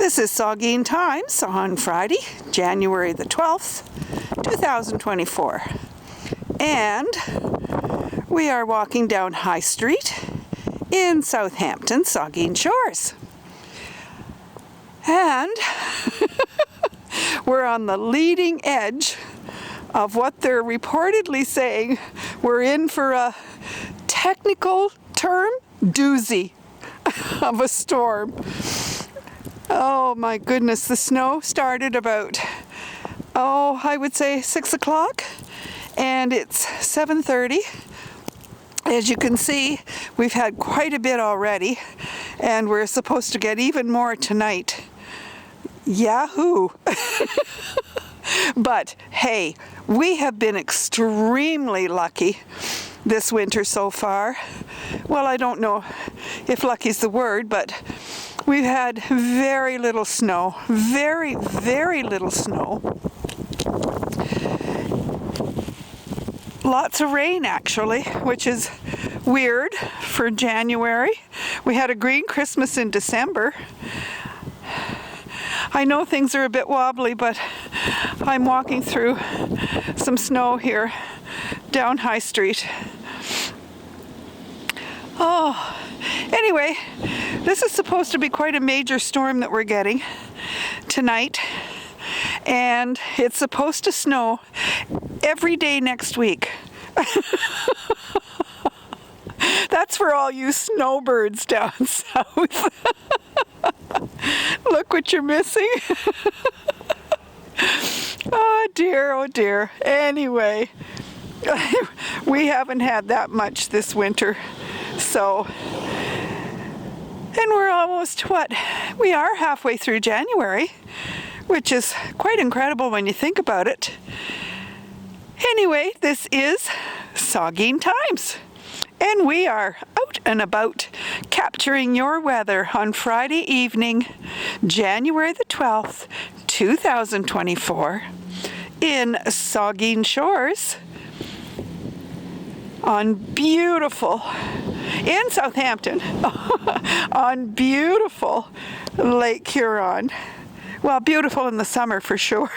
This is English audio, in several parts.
This is Saugeen Times on Friday, January the 12th, 2024. And we are walking down High Street in Southampton, Saugeen Shores. And we're on the leading edge of what they're reportedly saying we're in for a technical term doozy of a storm. Oh my goodness, the snow started about, I would say 6 o'clock, and it's 7:30. As you can see, we've had quite a bit already, and we're supposed to get even more tonight. Yahoo! But hey, we have been extremely lucky this winter so far. Well, I don't know if lucky's the word, but we've had very little snow, very, very little snow. Lots of rain, actually, which is weird for January. We had a green Christmas in December. I know things are a bit wobbly, but I'm walking through some snow here down High Street. Anyway, this is supposed to be quite a major storm that we're getting tonight, and it's supposed to snow every day next week. That's for all you snowbirds down south. Look what you're missing. Oh dear. Anyway, we haven't had that much this winter, so, and we're almost, we are halfway through January, which is quite incredible when you think about it. Anyway, this is Saugeen Times, and we are out and about capturing your weather on Friday evening, January the 12th, 2024, in Saugeen Shores, in Southampton, on beautiful Lake Huron. Well, beautiful in the summer for sure.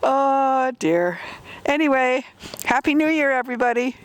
Oh dear. Anyway, Happy New Year, everybody.